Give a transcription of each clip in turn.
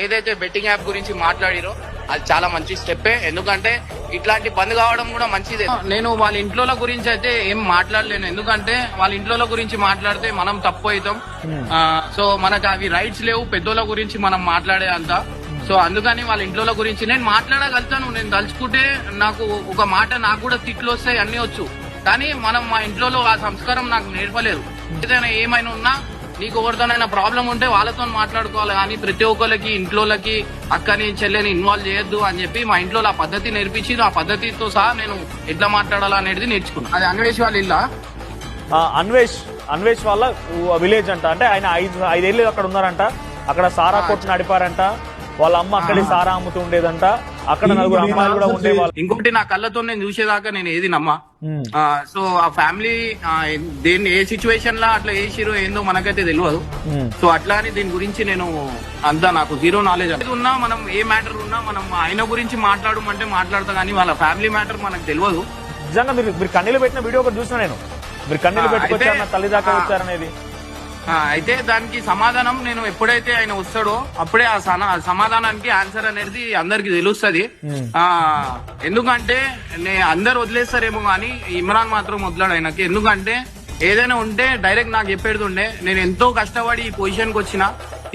ఏదైతే betting app గురించి మాట్లాడిరో అది చాలా మంచి స్టెప్పే. ఎందుకంటే ఇట్లాంటి బంద్ కావడం కూడా మంచిదే. నేను వాళ్ళ ఇంట్లో గురించి అయితే ఏం మాట్లాడలేను, ఎందుకంటే వాళ్ళ ఇంట్లో గురించి మాట్లాడితే మనం తప్పు అవుతాం. సో మనకు అవి రైట్స్ లేవు పెద్దోళ్ళ గురించి మనం మాట్లాడే అంత. సో అందుకని వాళ్ళ ఇంట్లో గురించి నేను మాట్లాడగలుగుతాను. నేను తలుచుకుంటే నాకు ఒక మాట నాకు కూడా తిట్లు వస్తాయి, అన్ని వచ్చు. కానీ మనం మా ఇంట్లో ఆ సంస్కారం నాకు నేర్పలేదు. ఏదైనా ఏమైనా ఉన్నా నీకు ఎవరితోనైనా ప్రాబ్లం ఉంటే వాళ్ళతో మాట్లాడుకోవాలి, కానీ ప్రతి ఒక్కరికి ఇంట్లోకి అక్కని చెల్లెని ఇన్వాల్వ్ చేయొద్దు అని చెప్పి మా ఇంట్లో ఆ పద్ధతి నేర్పించి ఆ పద్ధతితో సహా నేను ఎట్లా మాట్లాడాలా అనేది నేర్చుకున్నాను. అది అన్వేష్ వాళ్ళ ఇల్లా? అన్వేష్ వాళ్ళ విలేజ్ అంట. అంటే ఆయన 5 అక్కడ ఉన్నారంట. అక్కడ సారా కొట్టు నడిపారంట. వాళ్ళ అమ్మ అక్కడి సారా అమ్ముతూ ఉండేదంట. అక్కడ 4 అమ్మాయిలు కూడా ఉండేవాళ్ళు. ఇంకొకటి నా కళ్ళతో నేను చూసేదాకా నేను ఏది నమ్మా. సో ఆ ఫ్యామిలీ దేన్ని ఏ సిచ్యువేషన్ లా అట్లా చేసిరో ఏందో మనకైతే తెలియదు. సో అట్లా అని దీని గురించి నేను అంతా నాకు జీరో నాలెడ్జ్ ఉన్నా. మనం ఏ మ్యాటర్ ఉన్నా మనం ఆయన గురించి మాట్లాడమంటే మాట్లాడతా, కానీ వాళ్ళ ఫ్యామిలీ మ్యాటర్ మనకు తెలియదు. నిజంగా మీరు కన్నీళ్ళు పెట్టిన వీడియో ఒకటి చూసిన నేను. మీరు కన్నీళ్ళు పెట్టుకొచ్చారు నా తల్లి దాకా వచ్చారనేది. అయితే దానికి సమాధానం నేను ఎప్పుడైతే ఆయన వస్తాడో అప్పుడే ఆ సమాధానానికి ఆన్సర్ అనేది అందరికి తెలుస్తుంది. ఎందుకంటే అందరు వదిలేస్తారేమో కానీ ఇమ్రాన్ మాత్రం వదిలాడు ఆయనకి. ఎందుకంటే ఏదైనా ఉంటే డైరెక్ట్ నాకు చెప్పేది ఉండే. నేను ఎంతో కష్టపడి ఈ పొజిషన్ కి వచ్చిన.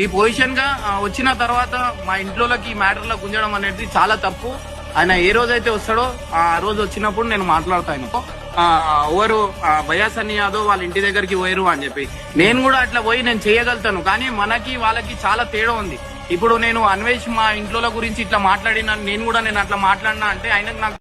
ఈ పొజిషన్ గా వచ్చిన తర్వాత మా ఇంట్లోకి ఈ మ్యాటర్ లో గుంజడం అనేది చాలా తప్పు. ఆయన ఏ రోజైతే వస్తాడో ఆ రోజు వచ్చినప్పుడు నేను మాట్లాడతాను. ఎవరు బయాసన్ని యాదవ్ వాళ్ళ ఇంటి దగ్గరికి పోయారు అని చెప్పి నేను కూడా అట్లా పోయి నేను చేయగలుగుతాను. కానీ మనకి వాళ్ళకి చాలా తేడా ఉంది. ఇప్పుడు నేను అన్వేష్ మా ఇంట్లో గురించి ఇట్లా మాట్లాడినా నేను అట్లా మాట్లాడినా అంటే ఆయనకు నాకు